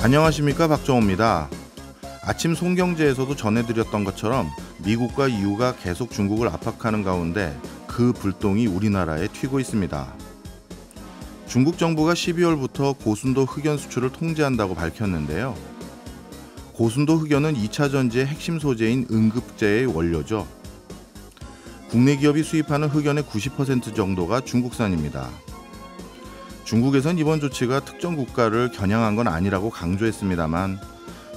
안녕하십니까, 박정호입니다. 아침 송경제에서도 전해드렸던 것처럼 미국과 EU가 계속 중국을 압박하는 가운데 그 불똥이 우리나라에 튀고 있습니다. 중국 정부가 12월부터 고순도 흑연 수출을 통제한다고 밝혔는데요. 고순도 흑연은 2차 전지의 핵심 소재인 응급제의 원료죠. 국내 기업이 수입하는 흑연의 90% 정도가 중국산입니다. 중국에선 이번 조치가 특정 국가를 겨냥한 건 아니라고 강조했습니다만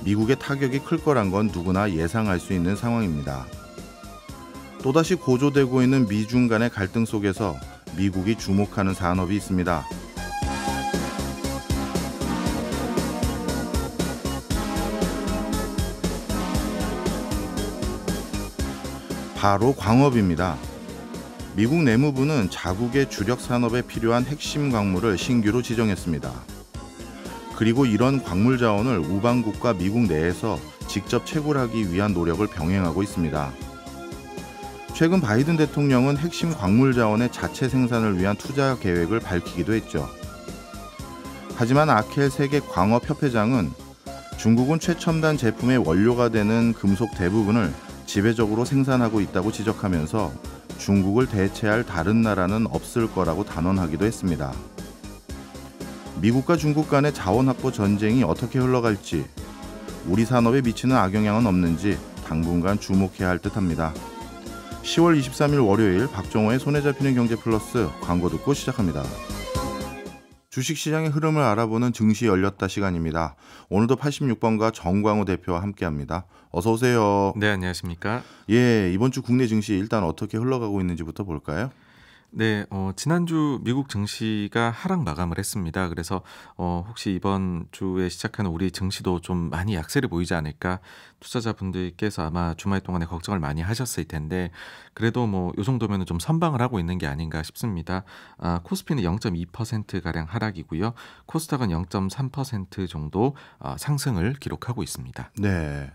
미국의 타격이 클 거란 건 누구나 예상할 수 있는 상황입니다. 또다시 고조되고 있는 미중 간의 갈등 속에서 미국이 주목하는 산업이 있습니다. 바로 광업입니다. 미국 내무부는 자국의 주력 산업에 필요한 핵심 광물을 신규로 지정했습니다. 그리고 이런 광물 자원을 우방국과 미국 내에서 직접 채굴하기 위한 노력을 병행하고 있습니다. 최근 바이든 대통령은 핵심 광물 자원의 자체 생산을 위한 투자 계획을 밝히기도 했죠. 하지만 아켈 세계 광업협회장은 중국은 최첨단 제품의 원료가 되는 금속 대부분을 지배적으로 생산하고 있다고 지적하면서 중국을 대체할 다른 나라는 없을 거라고 단언하기도 했습니다. 미국과 중국 간의 자원 확보 전쟁이 어떻게 흘러갈지, 우리 산업에 미치는 악영향은 없는지 당분간 주목해야 할 듯합니다. 10월 23일 월요일 박정호의 손에 잡히는 경제 플러스 광고 듣고 시작합니다. 주식시장의 흐름을 알아보는 증시 열렸다 시간입니다. 오늘도 86번가 정광우 대표와 함께합니다. 어서 오세요. 네, 안녕하십니까? 예, 이번 주 국내 증시 일단 어떻게 흘러가고 있는지부터 볼까요? 네, 지난주 미국 증시가 하락 마감을 했습니다. 그래서 혹시 이번 주에 시작하는 우리 증시도 좀 많이 약세를 보이지 않을까? 투자자분들께서 아마 주말 동안에 걱정을 많이 하셨을 텐데 그래도 뭐 이 정도면 좀 선방을 하고 있는 게 아닌가 싶습니다. 코스피는 0.2%가량 하락이고요. 코스닥은 0.3% 정도 상승을 기록하고 있습니다. 네,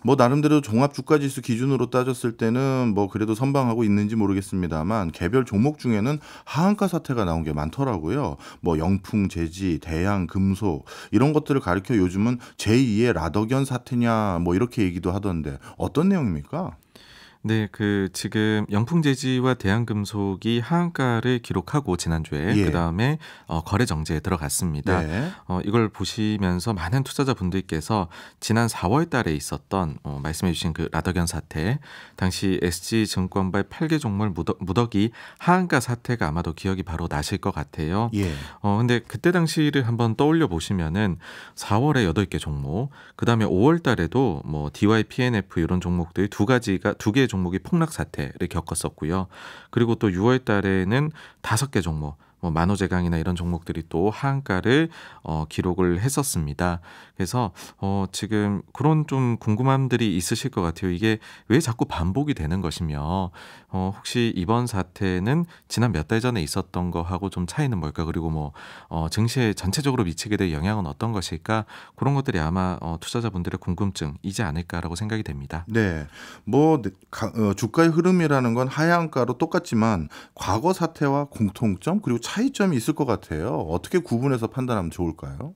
뭐 나름대로 종합주가지수 기준으로 따졌을 때는 뭐 그래도 선방하고 있는지 모르겠습니다만 개별 종목 중에는 하한가 사태가 나온 게 많더라고요. 뭐 영풍, 제지, 대양, 금속 이런 것들을 가리켜 요즘은 제2의 라더견 사태냐 뭐 이렇게 얘기도 하던데 어떤 내용입니까? 네, 지금 영풍제지와 대한금속이 하한가를 기록하고 지난주에 예. 그다음에 거래 정지에 들어갔습니다. 네. 이걸 보시면서 많은 투자자분들께서 지난 4월 달에 있었던 말씀해 주신 그 라더견 사태, 당시 SG증권발 8개 종목 무더기 하한가 사태가 아마도 기억이 바로 나실 것 같아요. 예. 근데 그때 당시를 한번 떠올려 보시면은 4월에 8개 종목, 그다음에 5월 달에도 뭐 DY, PNF 이런 종목들 두 개의 종목이 폭락 사태를 겪었었고요. 그리고 또 6월 달에는 5개 종목, 뭐 만호제강이나 이런 종목들이 또 하한가를 기록을 했었습니다. 그래서 지금 그런 좀 궁금함들이 있으실 것 같아요. 이게 왜 자꾸 반복이 되는 것이며 혹시 이번 사태는 지난 몇 달 전에 있었던 거하고 좀 차이는 뭘까? 그리고 뭐 증시에 전체적으로 미치게 될 영향은 어떤 것일까? 그런 것들이 아마 투자자분들의 궁금증이지 않을까라고 생각이 됩니다. 네, 뭐 주가의 흐름이라는 건 하향가로 똑같지만 과거 사태와 공통점 그리고 차이점이 있을 것 같아요. 어떻게 구분해서 판단하면 좋을까요?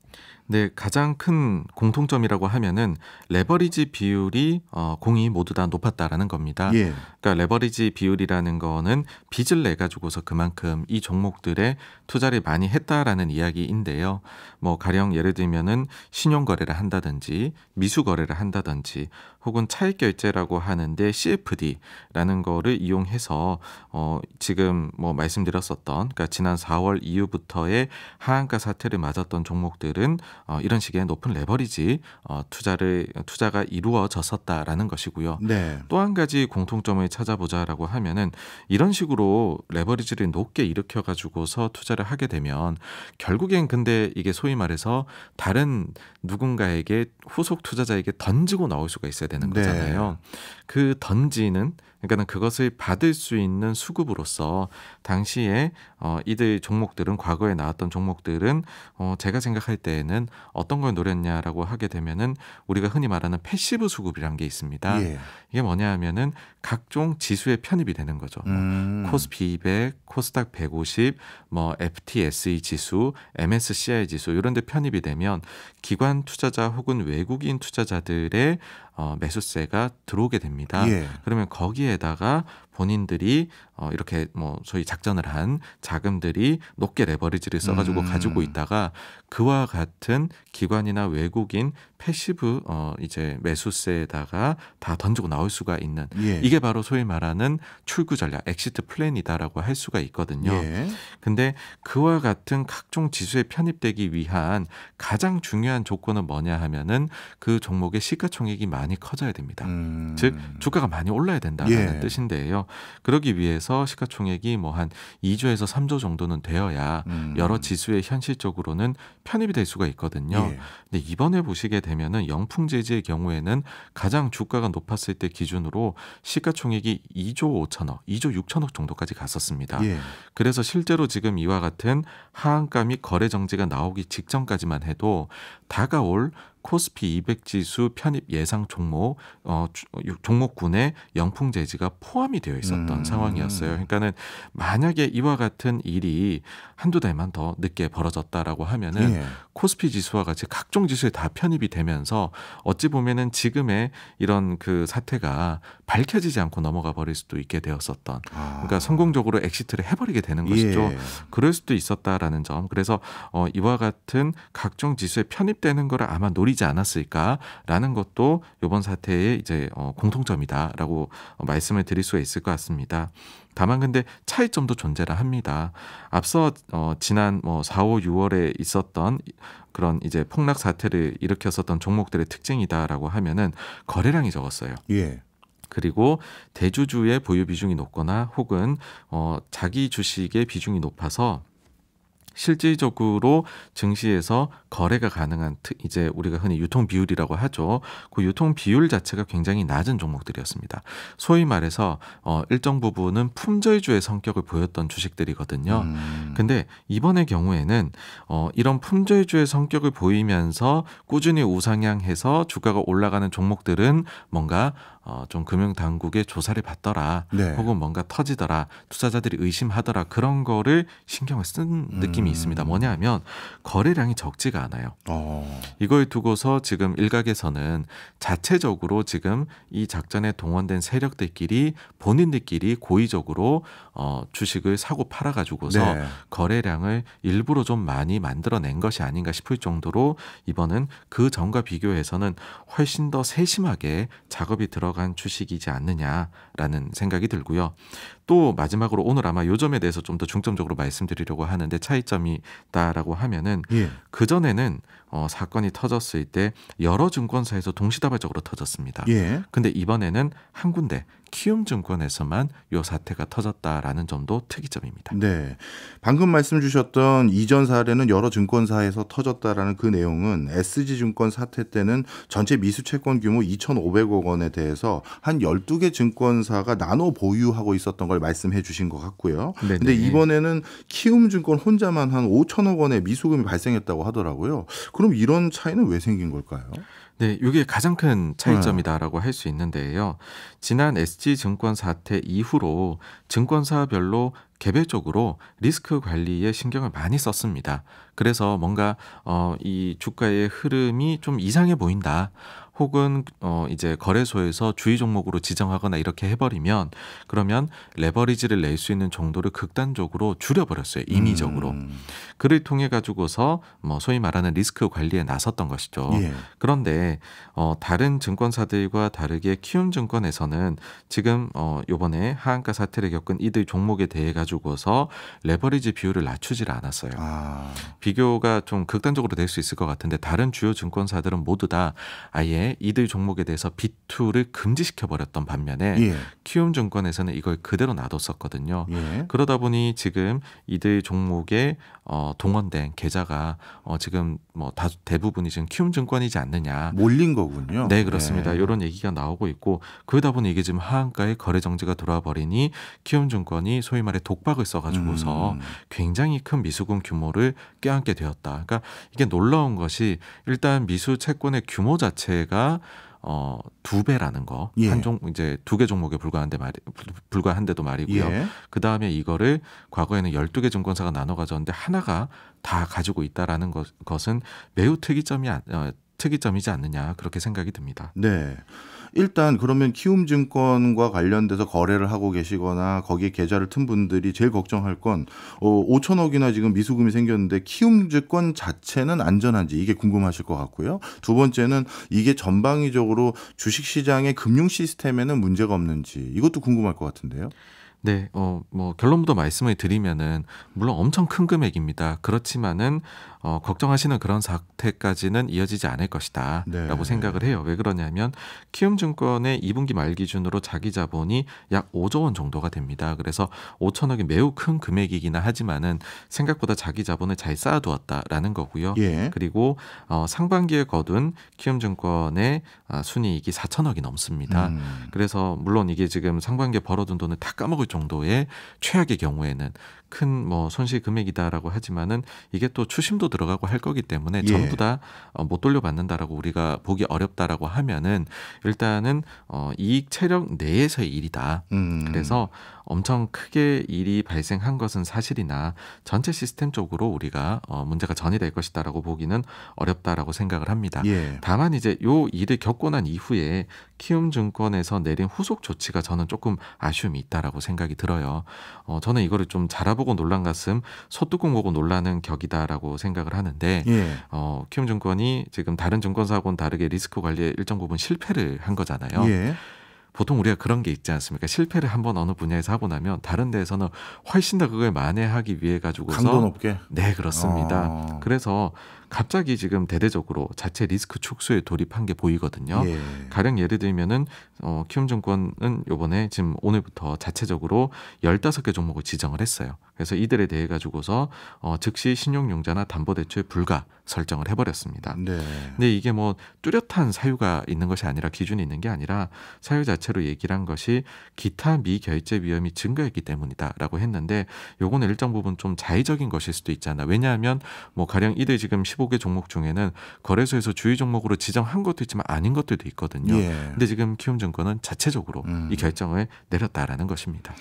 네, 가장 큰 공통점이라고 하면은 레버리지 비율이 공이 모두 다 높았다라는 겁니다. 예. 그러니까 레버리지 비율이라는 거는 빚을 내 가지고서 그만큼 이 종목들에 투자를 많이 했다라는 이야기인데요. 뭐 가령 예를 들면은 신용 거래를 한다든지 미수 거래를 한다든지 혹은 차익 결제라고 하는데 CFD라는 거를 이용해서 지금 뭐 말씀드렸었던 그러니까 지난 4월 이후부터의 하한가 사태를 맞았던 종목들은 이런 식의 높은 레버리지 투자가 이루어졌었다라는 것이고요. 네. 또 한 가지 공통점을 찾아보자라고 하면은 이런 식으로 레버리지를 높게 일으켜 가지고서 투자를 하게 되면 결국엔 근데 이게 소위 말해서 다른 누군가에게 후속 투자자에게 던지고 나올 수가 있어야 되는 거잖아요. 그 던지는 그러니까는 그것을 받을 수 있는 수급으로서 당시에 이들 이들 종목들은 과거에 나왔던 종목들은 제가 생각할 때에는 어떤 걸 노렸냐라고 하게 되면은 우리가 흔히 말하는 패시브 수급이란 게 있습니다. 예. 이게 뭐냐 하면은 각종 지수에 편입이 되는 거죠. 코스피 200, 코스닥 150, 뭐 FTSE 지수, MSCI 지수 이런 데 편입이 되면 기관 투자자 혹은 외국인 투자자들의 매수세가 들어오게 됩니다. 예. 그러면 거기에다가 본인들이 이렇게 뭐 소위 작전을 한 자금들이 높게 레버리지를 써가지고 가지고 있다가 그와 같은 기관이나 외국인 패시브 이제 매수세에다가 다 던지고 나올 수가 있는 예. 이게 바로 소위 말하는 출구 전략, 엑시트 플랜이다라고 할 수가 있거든요. 예. 근데 그와 같은 각종 지수에 편입되기 위한 가장 중요한 조건은 뭐냐 하면은 그 종목의 시가총액이 많이 커져야 됩니다. 즉 주가가 많이 올라야 된다는 예. 뜻인데요. 그러기 위해서 시가총액이 뭐 한 2조에서 3조 정도는 되어야 여러 지수에 현실적으로는 편입이 될 수가 있거든요. 예. 근데 이번에 보시게 되면은 영풍재지의 경우에는 가장 주가가 높았을 때 기준으로 시가총액이 2조 5천억, 2조 6천억 정도까지 갔었습니다. 예. 그래서 실제로 지금 이와 같은 하한가 및 거래 정지가 나오기 직전까지만 해도 다가올 코스피 200 지수 편입 예상 종목 종목군에 영풍재지가 포함이 되어 있었던 상황이었어요. 그러니까는 만약에 이와 같은 일이 한두 달만 더 늦게 벌어졌다라고 하면은 예. 코스피 지수와 같이 각종 지수에 다 편입이 되면서 어찌 보면은 지금의 이런 그 사태가 밝혀지지 않고 넘어가 버릴 수도 있게 되었었던. 그러니까 성공적으로 엑시트를 해버리게 되는 것이죠. 예. 그럴 수도 있었다라는 점. 그래서 이와 같은 각종 지수에 편입되는 거를 아마 노리지 않았을까라는 것도 이번 사태의 이제 공통점이다라고 말씀을 드릴 수가 있을 것 같습니다. 다만 근데 차이점도 존재를 합니다. 앞서 지난 4, 5, 6월에 있었던 그런 이제 폭락 사태를 일으켰었던 종목들의 특징이다라고 하면은 거래량이 적었어요. 예. 그리고 대주주의 보유 비중이 높거나 혹은 자기 주식의 비중이 높아서 실질적으로 증시에서 거래가 가능한 이제 우리가 흔히 유통 비율이라고 하죠. 그 유통 비율 자체가 굉장히 낮은 종목들이었습니다. 소위 말해서 일정 부분은 품절주의 성격을 보였던 주식들이거든요. 근데 이번의 경우에는 이런 품절주의 성격을 보이면서 꾸준히 우상향해서 주가가 올라가는 종목들은 뭔가 좀 금융당국의 조사를 받더라. 네. 혹은 뭔가 터지더라. 투자자들이 의심하더라. 그런 거를 신경을 쓴 느낌이 있습니다. 뭐냐 하면 거래량이 적지가 않아요. 이걸 두고서 지금 일각에서는 자체적으로 지금 이 작전에 동원된 세력들끼리 본인들끼리 고의적으로 주식을 사고 팔아가지고서 네. 거래량을 일부러 좀 많이 만들어낸 것이 아닌가 싶을 정도로 이번은 그 전과 비교해서는 훨씬 더 세심하게 작업이 들어간 주식이지 않느냐라는 생각이 들고요. 또 마지막으로 오늘 아마 요 점에 대해서 좀 더 중점적으로 말씀드리려고 하는데 차이점이다라고 하면은 예. 그전에는 사건이 터졌을 때 여러 증권사에서 동시다발적으로 터졌습니다. 예. 근데 이번에는 한 군데 키움증권에서만 요 사태가 터졌다라는 점도 특이점입니다. 네. 방금 말씀 주셨던 이전 사례는 여러 증권사에서 터졌다라는 그 내용은 SG증권 사태 때는 전체 미수채권 규모 2,500억 원에 대해서 한 12개 증권사가 나눠 보유하고 있었던 걸 말씀해 주신 것 같고요. 네네. 근데 이번에는 키움증권 혼자만 한 5천억 원의 미수금이 발생했다고 하더라고요. 그럼 이런 차이는 왜 생긴 걸까요? 네, 이게 가장 큰 차이점이다라고 할 수 있는데요. 지난 SG증권 사태 이후로 증권사별로 개별적으로 리스크 관리에 신경을 많이 썼습니다. 그래서 뭔가 이 주가의 흐름이 좀 이상해 보인다. 혹은 이제 거래소에서 주의 종목으로 지정하거나 이렇게 해버리면 그러면 레버리지를 낼 수 있는 정도를 극단적으로 줄여버렸어요. 임의적으로. 그를 통해 가지고서 소위 말하는 리스크 관리에 나섰던 것이죠. 예. 그런데 다른 증권사들과 다르게 키움증권에서는 지금 요번에 하한가 사태를 겪은 이들 종목에 대해 가지고서 레버리지 비율을 낮추지를 않았어요. 비교가 좀 극단적으로 될 수 있을 것 같은데 다른 주요 증권사들은 모두 다 아예 이들 종목에 대해서 B2를 금지시켜버렸던 반면에 예. 키움증권에서는 이걸 그대로 놔뒀었거든요. 예. 그러다 보니 지금 이들 종목에 동원된 계좌가 지금 대부분이 지금 키움증권이지 않느냐. 몰린 거군요. 네, 그렇습니다. 예. 이런 얘기가 나오고 있고 그러다 보니 이게 지금 하한가에 거래 정지가 들어와 버리니 키움증권이 소위 말해 독박을 써가지고서 굉장히 큰 미수금 규모를 껴안게 되었다. 그러니까 이게 놀라운 것이 일단 미수 채권의 규모 자체가 2배라는 거. 예. 이제 2개 종목에 불과한데도 말이고요. 예. 그다음에 이거를 과거에는 12개 증권사가 나눠 가졌는데 하나가 다 가지고 있다라는 것은 매우 특이점이지 않느냐 그렇게 생각이 듭니다. 네. 일단 그러면 키움증권과 관련돼서 거래를 하고 계시거나 거기에 계좌를 튼 분들이 제일 걱정할 건 5천억이나 지금 미수금이 생겼는데 키움증권 자체는 안전한지 이게 궁금하실 것 같고요. 두 번째는 이게 전방위적으로 주식시장의 금융 시스템에는 문제가 없는지 이것도 궁금할 것 같은데요. 네, 뭐 결론부터 말씀을 드리면은 물론 엄청 큰 금액입니다. 그렇지만은 걱정하시는 그런 사태까지는 이어지지 않을 것이다라고 네. 생각을 해요. 왜 그러냐면 키움증권의 2분기 말 기준으로 자기 자본이 약 5조 원 정도가 됩니다. 그래서 5천억이 매우 큰 금액이기는 하지만은 생각보다 자기 자본을 잘 쌓아두었다라는 거고요. 예. 그리고 상반기에 거둔 키움증권의 순이익이 4천억이 넘습니다. 그래서 물론 이게 지금 상반기에 벌어둔 돈을 다 까먹을 정도의 최악의 경우에는 큰 뭐 손실 금액이다라고 하지만은 이게 또 추심도 들어가고 할 거기 때문에 예. 전부 다 못 돌려받는다라고 우리가 보기 어렵다라고 하면은 일단은 이익 체력 내에서의 일이다. 그래서 엄청 크게 일이 발생한 것은 사실이나 전체 시스템적으로 우리가 문제가 전이될 것이다라고 보기는 어렵다라고 생각을 합니다. 예. 다만 이제 요 일을 겪고 난 이후에 키움증권에서 내린 후속 조치가 저는 조금 아쉬움이 있다라고 생각이 들어요. 저는 이거를 좀 자라보고 놀란 가슴 소뚜껑 보고 놀라는 격이다라고 생각을 하는데 예. 키움증권이 지금 다른 증권사하고는 다르게 리스크 관리에 일정 부분 실패를 한 거잖아요. 예. 보통 우리가 그런 게 있지 않습니까? 실패를 한번 어느 분야에서 하고 나면 다른 데에서는 훨씬 더 그걸 만회하기 위해 가지고서 강도 높게. 네, 그렇습니다. 그래서 갑자기 지금 대대적으로 자체 리스크 축소에 돌입한 게 보이거든요. 예. 가령 예를 들면은 키움증권은 요번에 지금 오늘부터 자체적으로 15개 종목을 지정을 했어요. 그래서 이들에 대해 가지고서 즉시 신용융자나 담보대출 불가 설정을 해버렸습니다. 네. 근데 이게 뭐 뚜렷한 사유가 있는 것이 아니라 기준이 있는 게 아니라 사유 자체로 얘기를 한 것이 기타 미결제 위험이 증가했기 때문이다라고 했는데 요거는 일정 부분 좀 자의적인 것일 수도 있잖아. 왜냐하면 뭐 가령 이들 지금 15개 종목 중에는 거래소에서 주의 종목으로 지정한 것도 있지만 아닌 것들도 있거든요. 예. 근데 지금 키움증권은 자체적으로 이 결정을 내렸다라는 것입니다.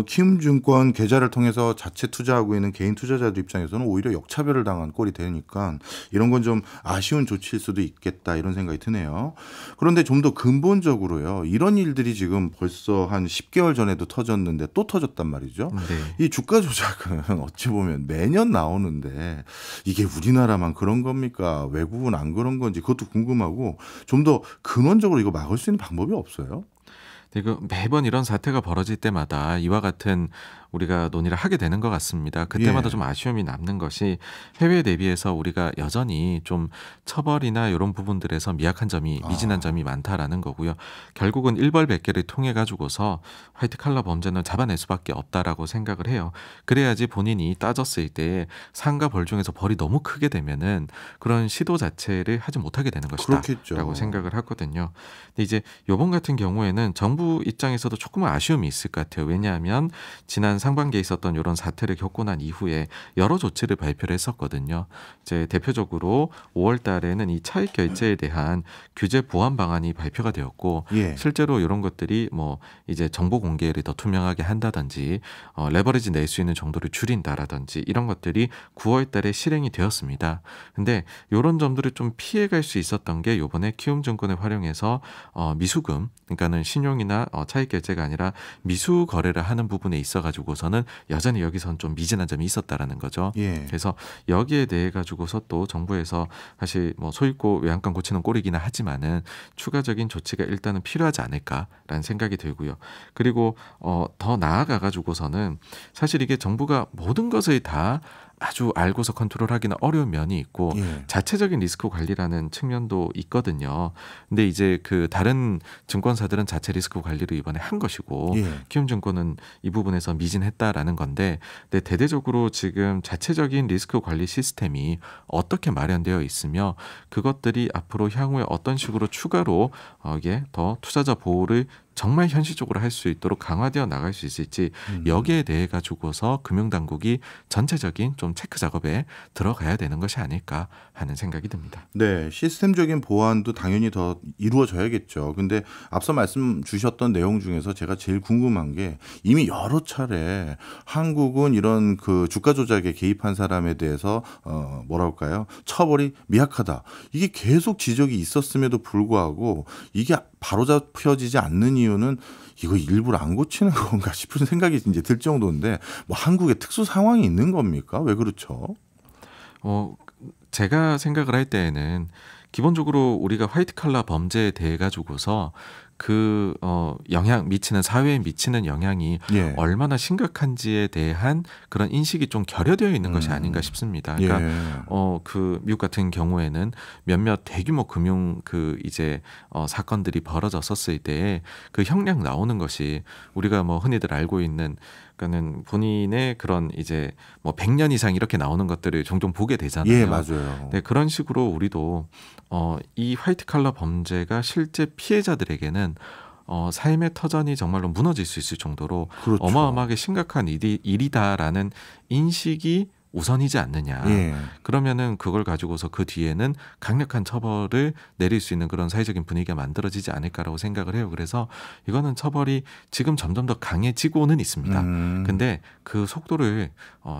키움증권 계좌를 통해서 자체 투자하고 있는 개인 투자자들 입장에서는 오히려 역차별을 당한 꼴이 되니까 이런 건 좀 아쉬운 조치일 수도 있겠다 이런 생각이 드네요. 그런데 좀 더 근본적으로요. 이런 일들이 지금 벌써 한 10개월 전에도 터졌는데 또 터졌단 말이죠. 네. 이 주가 조작은 어찌 보면 매년 나오는데 이게 우리나라만 그런 겁니까? 외국은 안 그런 건지 그것도 궁금하고 좀 더 근원적으로 이거 막을 수 있는 방법이 없어요? 매번 이런 사태가 벌어질 때마다 이와 같은 우리가 논의를 하게 되는 것 같습니다. 그때마다 예. 좀 아쉬움이 남는 것이 해외에 대비해서 우리가 여전히 좀 처벌이나 이런 부분들에서 미약한 점이 미진한 점이 많다라는 거고요. 결국은 일벌백계를 통해 가지고서 화이트 칼라 범죄는 잡아낼 수밖에 없다라고 생각을 해요. 그래야지 본인이 따졌을 때 상과 벌 중에서 벌이 너무 크게 되면은 그런 시도 자체를 하지 못하게 되는 그렇겠죠. 것이다라고 생각을 하거든요. 근데 이제 요번 같은 경우에는 정부 입장에서도 조금은 아쉬움이 있을 것 같아요. 왜냐하면 지난 상반기에 있었던 이런 사태를 겪고 난 이후에 여러 조치를 발표를 했었거든요. 이제 대표적으로 5월 달에는 이 차익 결제에 대한 규제 보완 방안이 발표가 되었고 예. 실제로 이런 것들이 뭐 이제 정보 공개를 더 투명하게 한다든지 레버리지 낼 수 있는 정도를 줄인다라든지 이런 것들이 9월 달에 실행이 되었습니다. 근데 이런 점들을 좀 피해갈 수 있었던 게 이번에 키움증권을 활용해서 미수금 그러니까는 신용이나 차익 결제가 아니라 미수 거래를 하는 부분에 있어 가지고서는 여전히 여기선 좀 미진한 점이 있었다라는 거죠. 예. 그래서 여기에 대해 가지고서 또 정부에서 사실 뭐 소잃고 외양간 고치는 꼴이기는 하지만은 추가적인 조치가 일단은 필요하지 않을까라는 생각이 들고요. 그리고 더 나아가 가지고서는 사실 이게 정부가 모든 것을 다 아주 알고서 컨트롤하기는 어려운 면이 있고 예. 자체적인 리스크 관리라는 측면도 있거든요. 근데 이제 그 다른 증권사들은 자체 리스크 관리를 이번에 한 것이고 예. 키움증권은 이 부분에서 미진했다라는 건데, 근데 대대적으로 지금 자체적인 리스크 관리 시스템이 어떻게 마련되어 있으며 그것들이 앞으로 향후에 어떤 식으로 추가로 이게 더 투자자 보호를 정말 현실적으로 할 수 있도록 강화되어 나갈 수 있을지 여기에 대해 가지고서 금융당국이 전체적인 좀 체크 작업에 들어가야 되는 것이 아닐까 하는 생각이 듭니다. 네, 시스템적인 보완도 당연히 더 이루어져야겠죠. 근데 앞서 말씀 주셨던 내용 중에서 제가 제일 궁금한 게 이미 여러 차례 한국은 이런 그 주가 조작에 개입한 사람에 대해서 뭐라 할까요? 처벌이 미약하다. 이게 계속 지적이 있었음에도 불구하고 이게 바로잡혀지지 않는 이유는 이거 일부러 안 고치는 건가 싶은 생각이 이제 들 정도인데 뭐 한국에 특수 상황이 있는 겁니까? 왜 그렇죠? 제가 생각을 할 때에는 기본적으로 우리가 화이트 칼라 범죄에 대해 가지고서 그 영향 미치는 사회에 미치는 영향이 예. 얼마나 심각한지에 대한 그런 인식이 좀 결여되어 있는 것이 아닌가 싶습니다. 그러니까 예. 그 미국 같은 경우에는 몇몇 대규모 금융 그 이제 사건들이 벌어졌었을 때에 그 형량 나오는 것이 우리가 뭐 흔히들 알고 있는 그러니까는 본인의 그런 이제 뭐 100년 이상 이렇게 나오는 것들을 종종 보게 되잖아요. 예, 맞아요. 네, 그런 식으로 우리도 이 화이트 칼라 범죄가 실제 피해자들에게는 삶의 터전이 정말로 무너질 수 있을 정도로 그렇죠. 어마어마하게 심각한 일이다라는 인식이 우선이지 않느냐. 예. 그러면은 그걸 가지고서 그 뒤에는 강력한 처벌을 내릴 수 있는 그런 사회적인 분위기가 만들어지지 않을까라고 생각을 해요. 그래서 이거는 처벌이 지금 점점 더 강해지고는 있습니다. 근데 그 속도를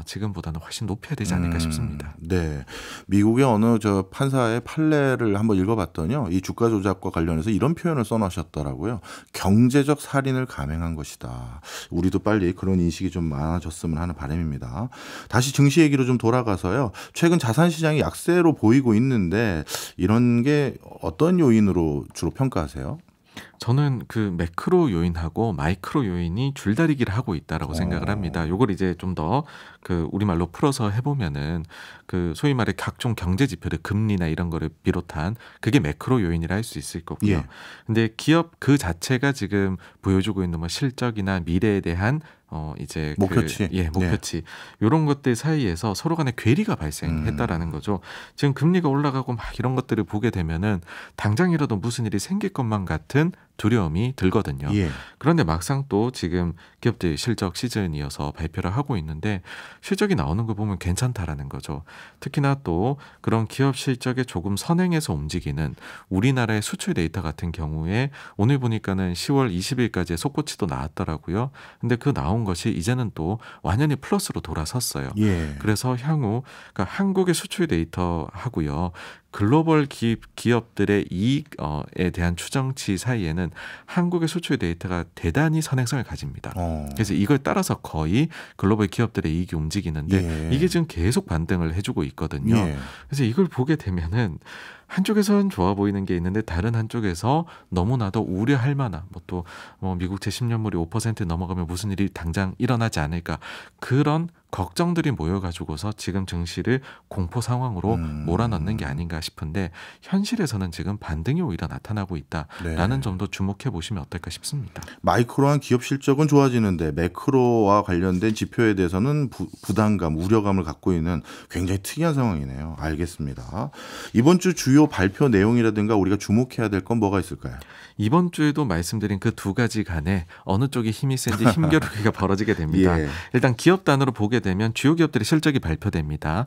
지금보다는 훨씬 높여야 되지 않을까 싶습니다. 네, 미국의 어느 저 판사의 판례를 한번 읽어봤더니요, 이 주가 조작과 관련해서 이런 표현을 써놓으셨더라고요. 경제적 살인을 감행한 것이다. 우리도 빨리 그런 인식이 좀 많아졌으면 하는 바람입니다. 다시 증시 얘기로 좀 돌아가서요. 최근 자산 시장이 약세로 보이고 있는데 이런 게 어떤 요인으로 주로 평가하세요? 저는 그 매크로 요인하고 마이크로 요인이 줄다리기를 하고 있다라고 생각을 합니다. 요걸 이제 좀 더 그 우리말로 풀어서 해보면은 그 소위 말해 각종 경제 지표들 금리나 이런 거를 비롯한 그게 매크로 요인이라 할 수 있을 거고요. 예. 근데 기업 그 자체가 지금 보여주고 있는 뭐 실적이나 미래에 대한 이제 목표치. 목표치 이런 것들 사이에서 서로 간에 괴리가 발생했다라는 거죠. 지금 금리가 올라가고 막 이런 것들을 보게 되면은 당장이라도 무슨 일이 생길 것만 같은 두려움이 들거든요. 예. 그런데 막상 또 지금 기업들 실적 시즌이어서 발표를 하고 있는데 실적이 나오는 거 보면 괜찮다라는 거죠. 특히나 또 그런 기업 실적에 조금 선행해서 움직이는 우리나라의 수출 데이터 같은 경우에 오늘 보니까는 10월 20일까지의 속보치도 나왔더라고요. 근데 그 나온 것이 이제는 또 완전히 플러스로 돌아섰어요. 예. 그래서 향후 그러니까 한국의 수출 데이터 하고요. 글로벌 기업들의 이익에 대한 추정치 사이에는 한국의 수출 데이터가 대단히 선행성을 가집니다. 그래서 이걸 따라서 거의 글로벌 기업들의 이익이 움직이는데 예. 이게 지금 계속 반등을 해주고 있거든요. 예. 그래서 이걸 보게 되면은 한쪽에서는 좋아 보이는 게 있는데 다른 한쪽에서 너무나도 우려할 만한 또 미국채 10년물이 5% 넘어가면 무슨 일이 당장 일어나지 않을까 그런 걱정들이 모여가지고서 지금 증시를 공포 상황으로 몰아넣는 게 아닌가 싶은데 현실에서는 지금 반등이 오히려 나타나고 있다라는 네. 점도 주목해 보시면 어떨까 싶습니다. 마이크로한 기업 실적은 좋아지는데 매크로와 관련된 지표에 대해서는 부담감, 우려감을 갖고 있는 굉장히 특이한 상황이네요. 알겠습니다. 이번 주 주요 발표 내용이라든가 우리가 주목해야 될 건 뭐가 있을까요? 이번 주에도 말씀드린 그 두 가지 간에 어느 쪽이 힘이 센지 힘겨루기가 벌어지게 됩니다. 예. 일단 기업 단으로 보게 되면 주요 기업들의 실적이 발표됩니다.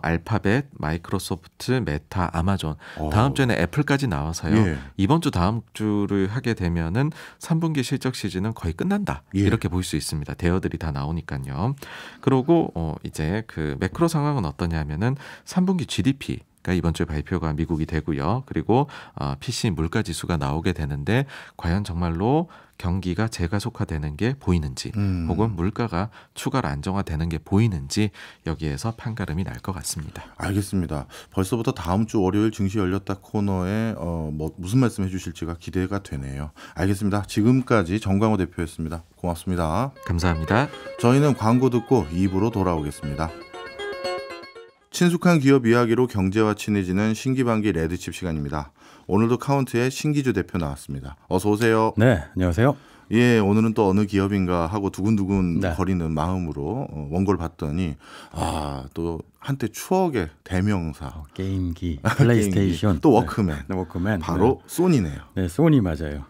알파벳, 마이크로소프트, 메타, 아마존. 다음 주에는 애플까지 나와서요. 예. 이번 주 다음 주를 하게 되면은 3분기 실적 시즌은 거의 끝난다. 예. 이렇게 볼 수 있습니다. 대어들이 다 나오니까요. 그리고 이제 그 매크로 상황은 어떠냐면은 3분기 GDP 가 이번 주에 발표가 미국이 되고요. 그리고 PC 물가 지수가 나오게 되는데 과연 정말로 경기가 재가속화되는 게 보이는지 혹은 물가가 추가로 안정화되는 게 보이는지 여기에서 판가름이 날 것 같습니다. 알겠습니다. 벌써부터 다음 주 월요일 증시 열렸다 코너에 무슨 말씀 해주실지가 기대가 되네요. 알겠습니다. 지금까지 정광호 대표였습니다. 고맙습니다. 감사합니다. 저희는 광고 듣고 2부로 돌아오겠습니다. 친숙한 기업 이야기로 경제와 친해지는 신기반기 레드칩 시간입니다. 오늘도 카운트의 신기주 대표 나왔습니다. 어서 오세요. 네, 안녕하세요. 예, 오늘은 또 어느 기업인가 하고 두근두근 네. 거리는 마음으로 원고를 봤더니 또 한때 추억의 대명사 게임기, 플레이스테이션, 게임기, 또 워크맨, 네, 워크맨. 바로 소니네요. 네, 소니 맞아요.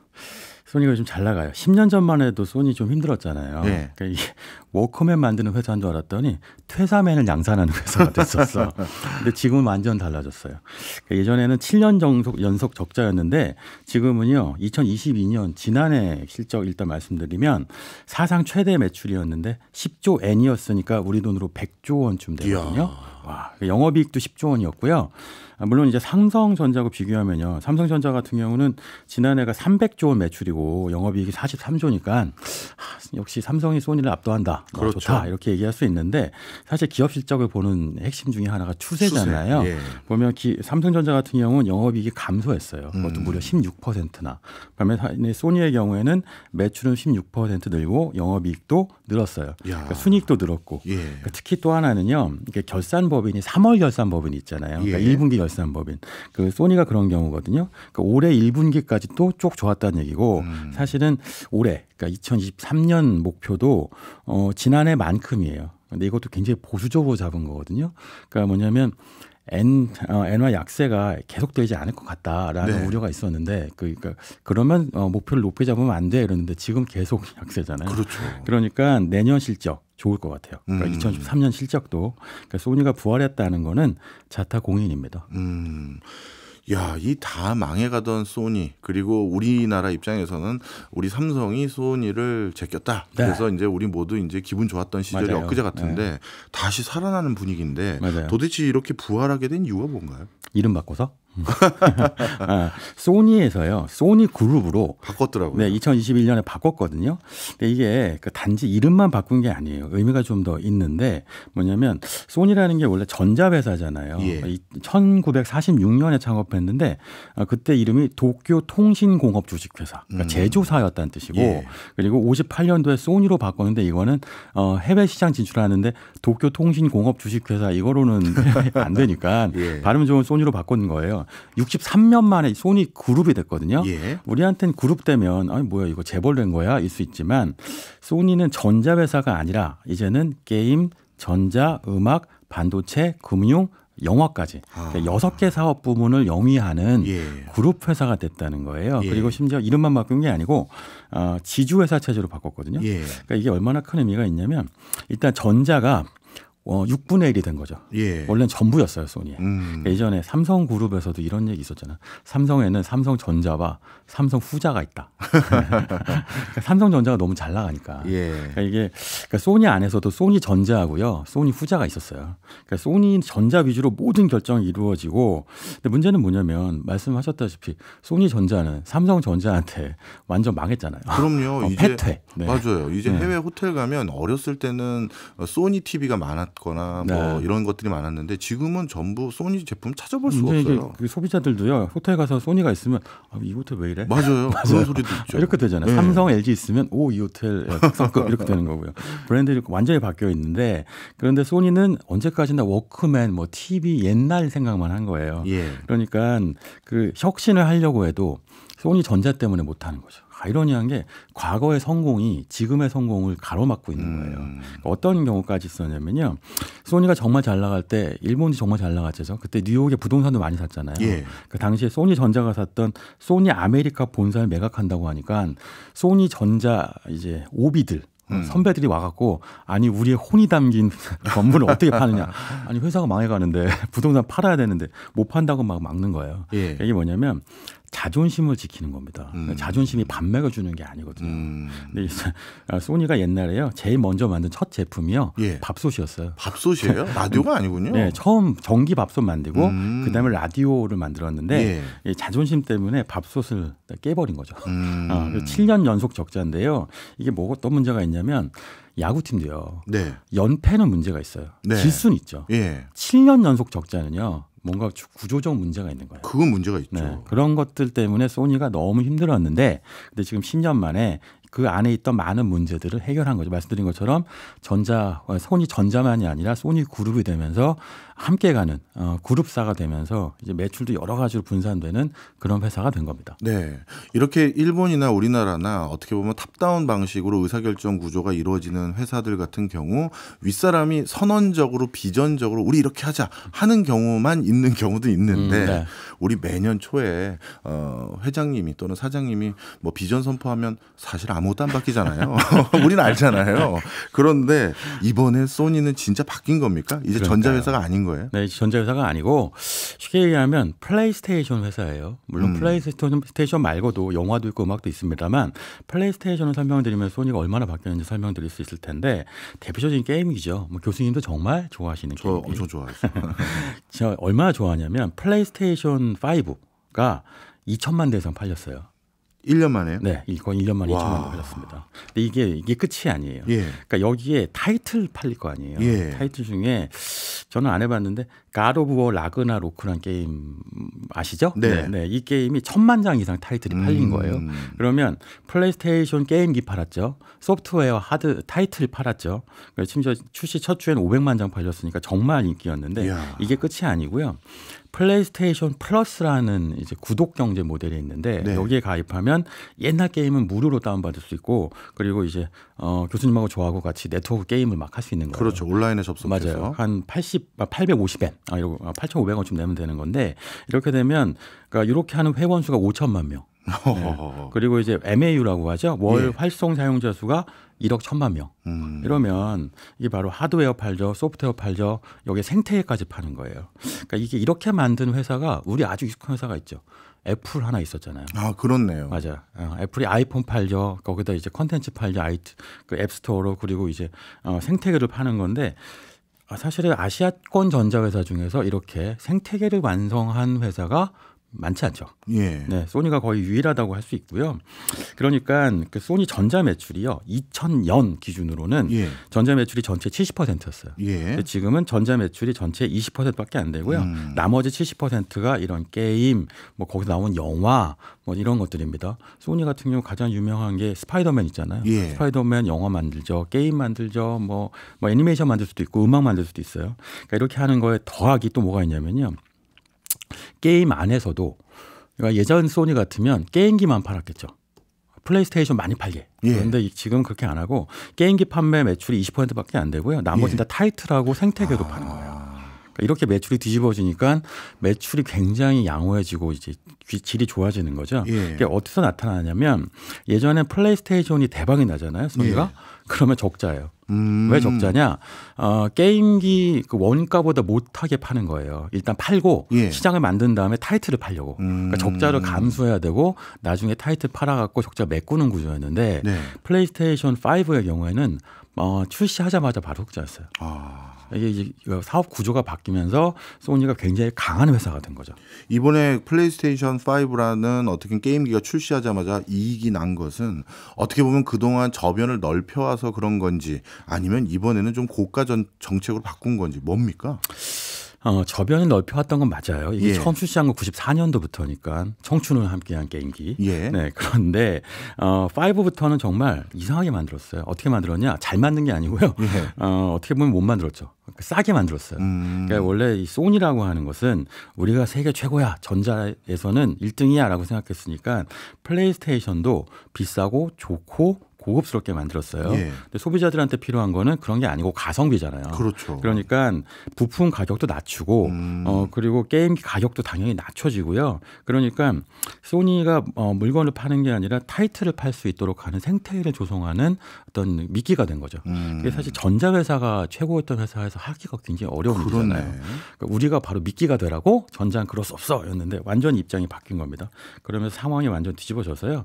소니가 좀 잘 나가요. 10년 전만 해도 소니 좀 힘들었잖아요. 네. 그러니까 이게 워크맨 만드는 회사인 줄 알았더니 퇴사맨을 양산하는 회사가 됐었어. 근데 지금은 완전 달라졌어요. 그러니까 예전에는 7년 연속 적자였는데 지금은요. 2022년 지난해 실적 일단 말씀드리면 사상 최대 매출이었는데 10조 엔이었으니까 우리 돈으로 100조 원쯤 되거든요. 와, 영업이익도 10조 원이었고요. 물론 이제 삼성전자하고 비교하면요. 삼성전자 같은 경우는 지난해가 300조 원 매출이고 영업이익이 43조니까 역시 삼성이 소니를 압도한다. 그렇죠. 좋다. 이렇게 얘기할 수 있는데 사실 기업 실적을 보는 핵심 중에 하나가 추세잖아요. 추세. 예. 보면 삼성전자 같은 경우는 영업이익이 감소했어요. 그것도 무려 16%나. 반면에 소니의 경우에는 매출은 16% 늘고 영업이익도 늘었어요. 그러니까 순이익도 늘었고. 예. 그러니까 특히 또 하나는요. 이게 결산법인이 3월 결산법인이 있잖아요. 그러니까 예. 1분기 결산법인. 그 소니가 그런 경우거든요. 그러니까 올해 1분기까지 또 쭉 좋았다는 얘기고 사실은 올해 그러니까 2023년 목표도 지난해만큼이에요. 근데 이것도 굉장히 보수적으로 잡은 거거든요. 그러니까 뭐냐면 엔화 약세가 계속되지 않을 것 같다라는 네. 우려가 있었는데 그러니까 그러면 목표를 높게 잡으면 안 돼 이러는데 지금 계속 약세잖아요. 그렇죠. 그러니까 내년 실적 좋을 것 같아요. 그러니까 2023년 실적도 그러니까 소니가 부활했다는 거는 자타 공인입니다. 야, 이 다 망해가던 소니 그리고 우리나라 입장에서는 우리 삼성이 소니를 제꼈다. 네. 그래서 이제 우리 모두 이제 기분 좋았던 시절이 맞아요. 엊그제 같은데 다시 살아나는 분위기인데 맞아요. 도대체 이렇게 부활하게 된 이유가 뭔가요? 이름 바꿔서 소니에서요. 소니 그룹으로 바꿨더라고요. 네, 2021년에 바꿨거든요. 근데 이게 그 단지 이름만 바꾼 게 아니에요. 의미가 좀 더 있는데 뭐냐면 소니라는 게 원래 전자회사잖아요. 예. 1946년에 창업했는데 그때 이름이 도쿄 통신공업 주식회사. 그러니까 제조사였다는 뜻이고 예. 그리고 58년도에 소니로 바꿨는데 이거는 해외 시장 진출하는데 도쿄 통신공업 주식회사 이거로는 안 되니까 예. 발음 좋은 소니로 바꾼 거예요. 63년 만에 소니 그룹이 됐거든요. 예. 우리한테는 그룹 되면 아니 뭐야 이거 재벌된 거야 일 수 있지만 소니는 전자회사가 아니라 이제는 게임, 전자, 음악, 반도체, 금융, 영화까지 그러니까 6개 사업 부문을 영위하는 예. 그룹 회사가 됐다는 거예요. 예. 그리고 심지어 이름만 바꾼 게 아니고 지주회사 체제로 바꿨거든요. 예. 그러니까 이게 얼마나 큰 의미가 있냐면 일단 전자가 6분의 1이 된 거죠. 예. 원래는 전부였어요, 소니에. 그러니까 예전에 삼성그룹에서도 이런 얘기 있었잖아요. 삼성에는 삼성전자와 삼성 후자가 있다. 그러니까 삼성전자가 너무 잘 나가니까. 예. 그러니까 소니 안에서도 소니 전자하고요, 소니 후자가 있었어요. 그러니까 소니 전자 위주로 모든 결정이 이루어지고, 근데 문제는 뭐냐면 말씀하셨다시피 소니 전자는 삼성전자한테 완전 망했잖아요. 그럼요. 이제 패퇴. 네. 맞아요. 이제 네. 해외 호텔 가면 어렸을 때는 소니 TV가 많았거나 뭐 네. 이런 것들이 많았는데 지금은 전부 소니 제품 찾아볼 수가 근데 이게 없어요. 그 소비자들도요, 호텔 가서 소니가 있으면 이 호텔 왜 이래? 맞아요. 그런 소리도 있죠. 이렇게 되잖아요. 네. 삼성, LG 있으면 이 호텔 특성급 이렇게 되는 거고요. 브랜드들이 완전히 바뀌어 있는데 그런데 소니는 언제까지나 워크맨, 뭐 TV 옛날 생각만 한 거예요. 예. 그러니까 그 혁신을 하려고 해도 소니 전자 때문에 못 하는 거죠. 아이러니한 게 과거의 성공이 지금의 성공을 가로막고 있는 거예요. 그러니까 어떤 경우까지 있었냐면요. 소니가 정말 잘 나갈 때 일본이 정말 잘 나갔죠. 그때 뉴욕에 부동산도 많이 샀잖아요. 예. 그 당시에 소니 전자가 샀던 소니 아메리카 본사를 매각한다고 하니까 소니 전자 이제 오비들 선배들이 와갖고 아니 우리의 혼이 담긴 건물을 어떻게 파느냐. 아니 회사가 망해가는데 부동산 팔아야 되는데 못 판다고 막 막는 거예요. 예. 이게 뭐냐면 자존심을 지키는 겁니다. 자존심이 반맥을 주는 게 아니거든요. 근데 소니가 옛날에요. 제일 먼저 만든 첫 제품이요. 예. 밥솥이었어요. 밥솥이에요? 라디오가 아니군요. 네, 처음 전기 밥솥 만들고 그다음에 라디오를 만들었는데 예. 이 자존심 때문에 밥솥을 깨버린 거죠. 7년 연속 적자인데요. 이게 뭐 어떤 문제가 있냐면 야구팀도요. 네. 연패는 문제가 있어요. 네. 질 수는 있죠. 예. 7년 연속 적자는요. 뭔가 구조적 문제가 있는 거예요. 그건 문제가 있죠. 네, 그런 것들 때문에 소니가 너무 힘들었는데 근데 지금 10년 만에 그 안에 있던 많은 문제들을 해결한 거죠. 말씀드린 것처럼 소니 전자만이 아니라 소니 그룹이 되면서 함께 가는 그룹사가 되면서 이제 매출도 여러 가지로 분산되는 그런 회사가 된 겁니다. 네, 이렇게 일본이나 우리나라나 어떻게 보면 탑다운 방식으로 의사결정 구조가 이루어지는 회사들 같은 경우 윗사람이 선언적으로 비전적으로 우리 이렇게 하자 하는 경우만 있는 경우도 있는데 네. 우리 매년 초에 회장님이 또는 사장님이 뭐 비전 선포하면 사실 아무것도 안 바뀌잖아요. 우리는 알잖아요. 그런데 이번에 소니는 진짜 바뀐 겁니까? 이제 그러니까요. 전자회사가 아닌 거예요? 네, 전자회사가 아니고 쉽게 얘기하면 플레이스테이션 회사예요. 물론 플레이스테이션 말고도 영화도 있고 음악도 있습니다만 플레이스테이션을 설명드리면 소니가 얼마나 바뀌었는지 설명드릴 수 있을 텐데 대표적인 게임이죠. 뭐 교수님도 정말 좋아하시는 저 게임. 엄청 좋아했어요. 제가 얼마나 좋아하냐면 플레이스테이션 5가 2천만 대 이상 팔렸어요. 1년 만에요? 네, 이건 1년 만에 와. 2천만 대 팔렸습니다. 근데 이게 끝이 아니에요. 예. 그러니까 여기에 타이틀 팔릴 거 아니에요. 예. 타이틀 중에 저는 안 해봤는데 갓 오브 워 라그나로크란 게임 아시죠? 네. 이 게임이 1,000만 장 이상 타이틀이 팔린 거예요. 그러면 플레이스테이션 게임기 팔았죠. 소프트웨어 하드 타이틀 팔았죠. 심지어 출시 첫 주에는 500만 장 팔렸으니까 정말 인기였는데 이야. 이게 끝이 아니고요. 플레이스테이션 플러스라는 이제 구독 경제 모델이 있는데 네. 여기에 가입하면 옛날 게임은 무료로 다운받을 수 있고 그리고 이제 교수님하고 저하고 같이 네트워크 게임을 막 할 수 있는 거예요. 그렇죠. 온라인에 접속해서. 맞아요. 한 850엔, 이러고 8,500원쯤 내면 되는 건데 이렇게 되면 그러니까 이렇게 하는 회원 수가 5천만 명. 네. 그리고 이제 MAU라고 하죠. 월 예. 활성 사용자 수가 1억 1천만 명. 이러면 이게 바로 하드웨어 팔죠, 소프트웨어 팔죠, 여기에 생태계까지 파는 거예요. 그러니까 이게 이렇게 만든 회사가 우리 아주 익숙한 회사가 있죠. 애플 하나 있었잖아요. 아, 그렇네요. 맞아요. 애플이 아이폰 팔죠. 거기다 이제 컨텐츠 팔죠. 그 앱스토어로 그리고 이제 생태계를 파는 건데 사실은 아시아권 전자회사 중에서 이렇게 생태계를 완성한 회사가 많지 않죠. 예. 네, 소니가 거의 유일하다고 할 수 있고요. 그러니까 그 소니 전자 매출이요, 2000년 기준으로는 예. 전자 매출이 전체 70%였어요. 예. 근데 지금은 전자 매출이 전체 20%밖에 안 되고요. 나머지 70%가 이런 게임, 뭐 거기서 나온 영화, 뭐 이런 것들입니다. 소니 같은 경우 가장 유명한 게 스파이더맨 있잖아요. 예. 스파이더맨 영화 만들죠, 게임 만들죠, 뭐 애니메이션 만들 수도 있고 음악 만들 수도 있어요. 그러니까 이렇게 하는 거에 더하기 또 뭐가 있냐면요. 게임 안에서도 그러니까 예전 소니 같으면 게임기만 팔았겠죠. 플레이스테이션 많이 팔게. 예. 그런데 지금 그렇게 안 하고 게임기 판매 매출이 20%밖에 안 되고요. 나머지는 다 타이틀하고 생태계로 파는 거예요. 그러니까 이렇게 매출이 뒤집어지니까 매출이 굉장히 양호해지고 이제 질이 좋아지는 거죠. 예. 이게 어디서 나타나냐면 예전에 플레이스테이션이 대박이 나잖아요. 소니가. 그러면 적자예요. 왜 적자냐? 게임기 그 원가보다 못하게 파는 거예요. 일단 팔고 예. 시장을 만든 다음에 타이틀을 팔려고. 그러니까 적자를 감수해야 되고 나중에 타이틀 팔아갖고 적자 메꾸는 구조였는데 네. 플레이스테이션 5의 경우에는 출시하자마자 바로 흑자였어요. 이게 이제 사업 구조가 바뀌면서 소니가 굉장히 강한 회사가 된 거죠. 이번에 플레이스테이션 5라는 어떻게 게임기가 출시하자마자 이익이 난 것은 어떻게 보면 그동안 저변을 넓혀와서 그런 건지 아니면 이번에는 좀 고가 정책으로 바꾼 건지 뭡니까? 저변을 넓혀왔던 건 맞아요. 이게 예. 처음 출시한 건 94년도부터니까 청춘을 함께한 게임기. 예. 네, 그런데 5부터는 정말 이상하게 만들었어요. 어떻게 만들었냐? 잘 만든 게 아니고요. 예. 어떻게 보면 못 만들었죠. 싸게 만들었어요. 그러니까 원래 이 소니라고 하는 것은 우리가 세계 최고야, 전자에서는 1등이야라고 생각했으니까 플레이스테이션도 비싸고 좋고 고급스럽게 만들었어요. 예. 근데 소비자들한테 필요한 거는 그런 게 아니고 가성비잖아요. 그렇죠. 그러니까 부품 가격도 낮추고 그리고 게임기 가격도 당연히 낮춰지고요. 그러니까 소니가 물건을 파는 게 아니라 타이틀을 팔 수 있도록 하는 생태계를 조성하는 어떤 미끼가 된 거죠. 그게 사실 전자회사가 최고였던 회사에서 하기가 굉장히 어려운 일이잖아요. 그러니까 우리가 바로 미끼가 되라고 전자는 그럴 수 없어였는데 완전히 입장이 바뀐 겁니다. 그러면서 상황이 완전 뒤집어져서요.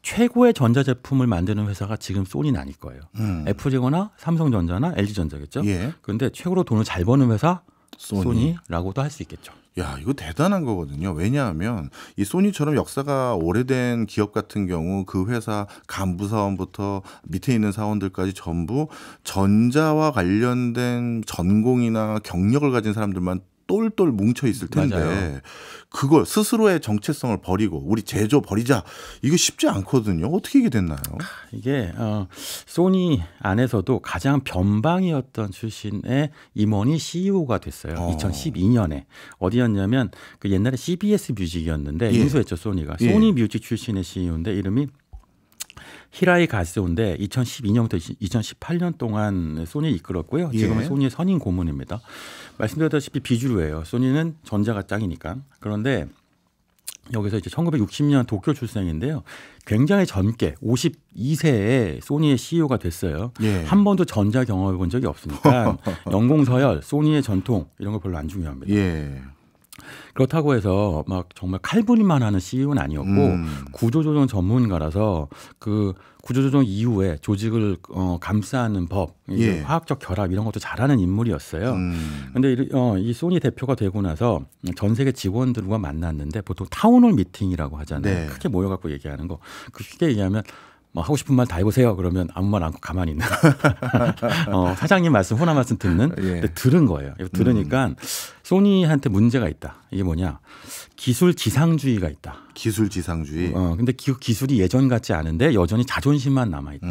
최고의 전자제품을 만드는 회사가 지금 소니는 아닐 거예요. 애플이거나 삼성전자나 LG전자겠죠. 예. 그런데 최고로 돈을 잘 버는 회사 소니. 소니라고도 할 수 있겠죠. 야, 이거 대단한 거거든요. 왜냐하면 이 소니처럼 역사가 오래된 기업 같은 경우 그 회사 간부 사원부터 밑에 있는 사원들까지 전부 전자와 관련된 전공이나 경력을 가진 사람들만 똘똘 뭉쳐 있을 텐데 맞아요. 그걸 스스로의 정체성을 버리고 우리 제조 버리자 이거 쉽지 않거든요. 어떻게 이게 됐나요? 이게 소니 안에서도 가장 변방이었던 출신의 임원이 CEO가 됐어요. 2012년에 어디였냐면 그 옛날에 CBS 뮤직이었는데 예. 인수했죠 소니가. 예. 소니 뮤직 출신의 CEO인데 이름이 히라이 가스오인데 2012년부터 2018년 동안 소니 이끌었고요. 지금은 예. 소니의 선임 고문입니다. 말씀드렸다시피 비주류예요. 소니는 전자가 짱이니까. 그런데 여기서 이제 1960년 도쿄 출생인데요. 굉장히 젊게 52세에 소니의 CEO가 됐어요. 예. 한 번도 전자 경험해 본 적이 없으니까 연공서열, 소니의 전통 이런 거 별로 안 중요합니다. 예. 그렇다고 해서 막 정말 칼부림만 하는 CEO는 아니었고 구조조정 전문가라서 그 구조조정 이후에 조직을 감싸는 법, 예. 화학적 결합 이런 것도 잘하는 인물이었어요. 근데 이 소니 대표가 되고 나서 전 세계 직원들과 만났는데 보통 타운홀 미팅이라고 하잖아요. 네. 크게 모여갖고 얘기하는 거. 그 쉽게 얘기하면 뭐 하고 싶은 말 다 해보세요. 그러면 아무 말 않고 가만히 있는. 사장님 말씀, 호남 말씀 듣는. 예. 근데 들은 거예요. 들으니까 소니한테 문제가 있다. 이게 뭐냐? 기술 지상주의가 있다. 기술 지상주의. 근데 기술이 예전 같지 않은데 여전히 자존심만 남아있다.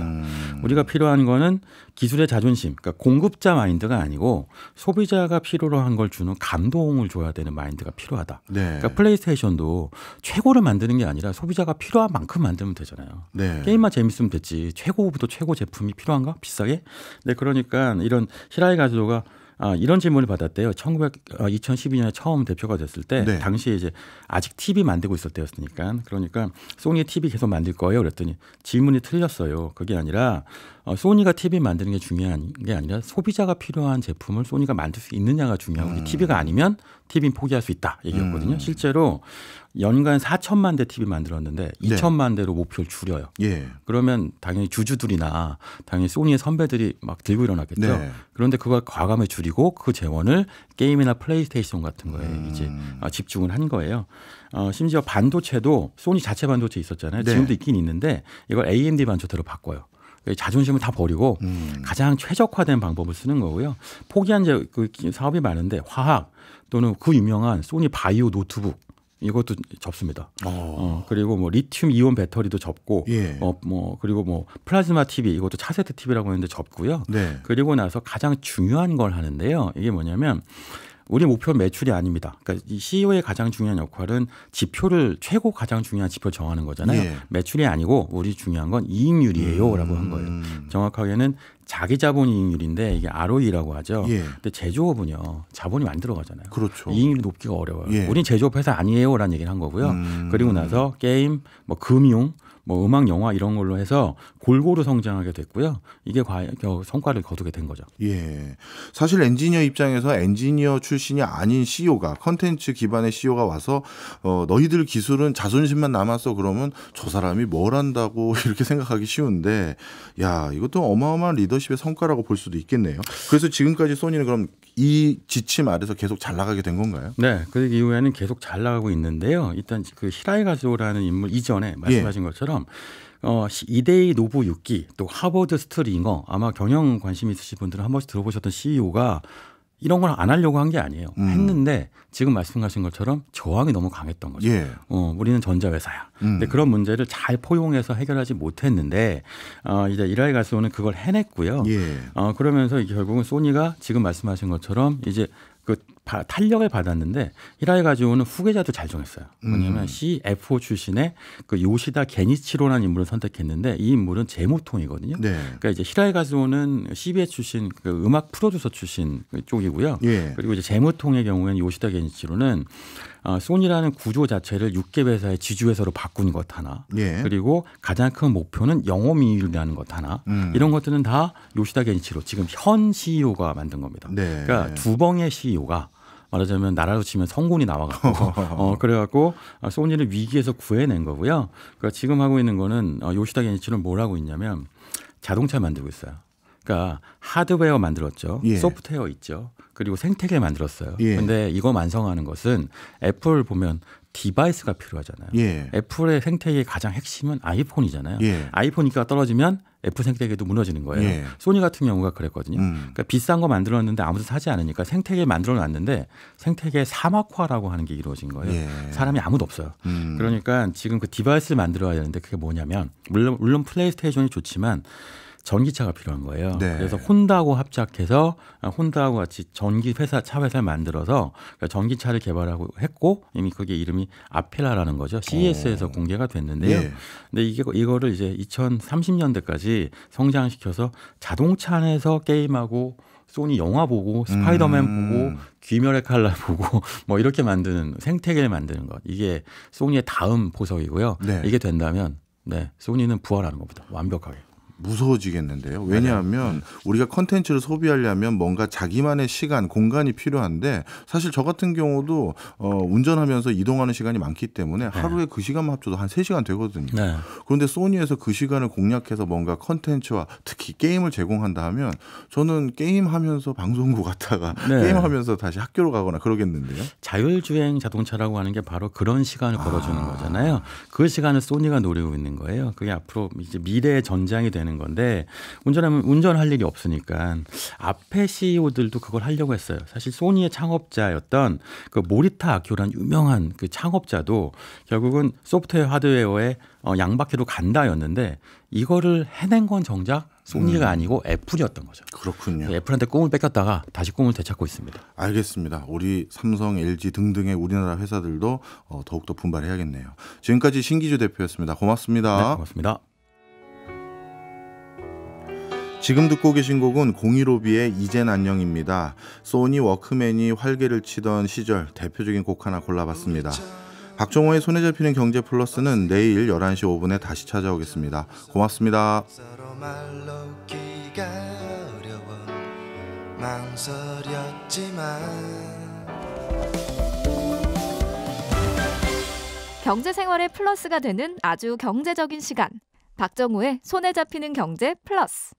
우리가 필요한 거는 기술의 자존심, 그러니까 공급자 마인드가 아니고 소비자가 필요로 한 걸 주는 감동을 줘야 되는 마인드가 필요하다. 네. 그러니까 플레이스테이션도 최고를 만드는 게 아니라 소비자가 필요한 만큼 만들면 되잖아요. 네. 게임만 재밌으면 됐지. 최고부터 최고 제품이 필요한가? 비싸게? 네, 그러니까 이런 히라이 가즈오가 이런 질문을 받았대요. 2012년에 처음 대표가 됐을 때 네. 당시에 이제 아직 TV 만들고 있을 때였으니까 그러니까 소니 TV 계속 만들 거예요. 그랬더니 질문이 틀렸어요. 그게 아니라 소니가 TV 만드는 게 중요한 게 아니라 소비자가 필요한 제품을 소니가 만들 수 있느냐가 중요하고 TV가 아니면 TV는 포기할 수 있다 얘기였거든요. 실제로 연간 4천만 대 TV 만들었는데 2천만 대로 목표를 줄여요. 예. 그러면 당연히 주주들이나 당연히 소니의 선배들이 막 들고 일어났겠죠. 네. 그런데 그걸 과감히 줄이고 그 재원을 게임이나 플레이스테이션 같은 거에 이제 집중을 한 거예요. 심지어 반도체도 소니 자체 반도체 있었잖아요. 네. 지금도 있긴 있는데 이걸 AMD 반도체로 바꿔요. 자존심을 다 버리고 가장 최적화된 방법을 쓰는 거고요. 포기한 그 사업이 많은데 화학 또는 그 유명한 소니 바이오 노트북 이것도 접습니다. 그리고 뭐 리튬 이온 배터리도 접고, 예. 그리고 뭐 플라즈마 TV 이것도 차세대 TV라고 하는데 접고요. 네. 그리고 나서 가장 중요한 걸 하는데요. 이게 뭐냐면 우리 목표는 매출이 아닙니다. 그러니까 이 CEO의 가장 중요한 역할은 지표를 최고 가장 중요한 지표를 정하는 거잖아요. 예. 매출이 아니고 우리 중요한 건 이익률이에요라고 한 거예요. 정확하게는 자기 자본 이익률인데 이게 ROE라고 하죠. 예. 근데 제조업은요 자본이 많이 들어가잖아요. 그렇죠. 이익률이 높기가 어려워요. 예. 우린 제조업 회사 아니에요라는 얘기를 한 거고요. 그리고 나서 게임, 뭐 금융, 뭐 음악, 영화 이런 걸로 해서 골고루 성장하게 됐고요. 이게 겨우 성과를 거두게 된 거죠. 예. 사실 엔지니어 입장에서 엔지니어 출신이 아닌 CEO가 컨텐츠 기반의 CEO가 와서 너희들 기술은 자존심만 남았어 그러면 저 사람이 뭘 한다고 이렇게 생각하기 쉬운데 야 이것도 어마어마한 리더십의 성과라고 볼 수도 있겠네요. 그래서 지금까지 소니는 그럼 이 지침 아래서 계속 잘 나가게 된 건가요? 네, 그 이후에는 계속 잘 나가고 있는데요. 일단 그 히라이 가즈오라는 인물 이전에 말씀하신 것처럼 이데이 노부 유키 또 하버드 스트링어 아마 경영 관심 있으신 분들은 한 번씩 들어보셨던 CEO가 이런 걸 안 하려고 한 게 아니에요. 했는데 지금 말씀하신 것처럼 저항이 너무 강했던 거죠. 예. 우리는 전자회사야. 근데 그런 문제를 잘 포용해서 해결하지 못했는데 이제 히라이 가즈오는 그걸 해냈고요. 예. 그러면서 결국은 소니가 지금 말씀하신 것처럼 이제 그 탄력을 받았는데 히라이 가즈오는 후계자도 잘 정했어요. 뭐냐면 CFO 출신의 그 요시다 게니치로라는 인물을 선택했는데 이 인물은 재무통이거든요. 네. 그러니까 이제 히라이 가즈오는 CBS 출신 그 음악 프로듀서 출신 쪽이고요. 예. 그리고 이제 재무통의 경우에는 요시다 게니치로는 소니라는 구조 자체를 6개 회사의 지주회사로 바꾼 것 하나. 예. 그리고 가장 큰 목표는 영업이익이라는 것 하나. 이런 것들은 다 요시다 게니치로 지금 현 CEO가 만든 겁니다. 네. 그러니까 두 벙의 CEO가 말하자면 나라로 치면 성군이 나와갖고 그래갖고 소니를 위기에서 구해낸 거고요. 그러니까 지금 하고 있는 거는 요시다 게니치는 뭘 하고 있냐면 자동차 만들고 있어요. 그러니까 하드웨어 만들었죠. 예. 소프트웨어 있죠. 그리고 생태계 만들었어요. 예. 근데 이거 완성하는 것은 애플 보면 디바이스가 필요하잖아요. 예. 애플의 생태계의 가장 핵심은 아이폰이잖아요. 예. 아이폰 인기가 떨어지면 애플 생태계도 무너지는 거예요. 예. 소니 같은 경우가 그랬거든요. 그러니까 비싼 거 만들었는데 아무도 사지 않으니까 생태계 만들어놨는데 생태계 사막화라고 하는 게 이루어진 거예요. 예. 사람이 아무도 없어요. 그러니까 지금 그 디바이스를 만들어야 되는데 그게 뭐냐면 물론 플레이스테이션이 좋지만 전기차가 필요한 거예요. 네. 그래서 혼다하고 합작해서 혼다하고 같이 전기 회사 차 회사를 만들어서 전기차를 개발하고 했고 이미 그게 이름이 아펠라라는 거죠. CES에서 공개가 됐는데요. 예. 근데 이거를 이제 2030년대까지 성장시켜서 자동차 안에서 게임하고 소니 영화 보고 스파이더맨 보고 귀멸의 칼날 보고 뭐 이렇게 만드는 생태계를 만드는 것. 이게 소니의 다음 보석이고요. 네. 이게 된다면 소니는 부활하는 겁니다. 완벽하게. 무서워지겠는데요. 왜냐하면 우리가 컨텐츠를 소비하려면 뭔가 자기만의 시간, 공간이 필요한데 사실 저 같은 경우도 운전하면서 이동하는 시간이 많기 때문에 하루에 그 시간만 합쳐도 한 3시간 되거든요. 네. 그런데 소니에서 그 시간을 공략해서 뭔가 컨텐츠와 특히 게임을 제공한다 하면 저는 게임하면서 방송국 갔다가 게임하면서 다시 학교로 가거나 그러겠는데요. 자율주행 자동차라고 하는 게 바로 그런 시간을 걸어주는 거잖아요. 그 시간을 소니가 노리고 있는 거예요. 그게 앞으로 이제 미래의 전장이 되는 건데 운전할 일이 없으니까 앞에 CEO들도 그걸 하려고 했어요. 사실 소니의 창업자였던 그 모리타 아키오라는 유명한 그 창업자도 결국은 소프트웨어 하드웨어의 양바퀴로 간다였는데 이거를 해낸 건 정작 소니가 아니고 애플이었던 거죠. 그렇군요. 애플한테 꿈을 뺏겼다가 다시 꿈을 되찾고 있습니다. 알겠습니다. 우리 삼성, LG 등등의 우리나라 회사들도 더욱더 분발해야겠네요. 지금까지 신기주 대표였습니다. 고맙습니다. 네, 고맙습니다. 지금 듣고 계신 곡은 015B의 이젠 안녕입니다. 소니 워크맨이 활개를 치던 시절 대표적인 곡 하나 골라봤습니다. 박정호의 손에 잡히는 경제 플러스는 내일 11시 5분에 다시 찾아오겠습니다. 고맙습니다. 경제생활의 플러스가 되는 아주 경제적인 시간. 박정호의 손에 잡히는 경제 플러스.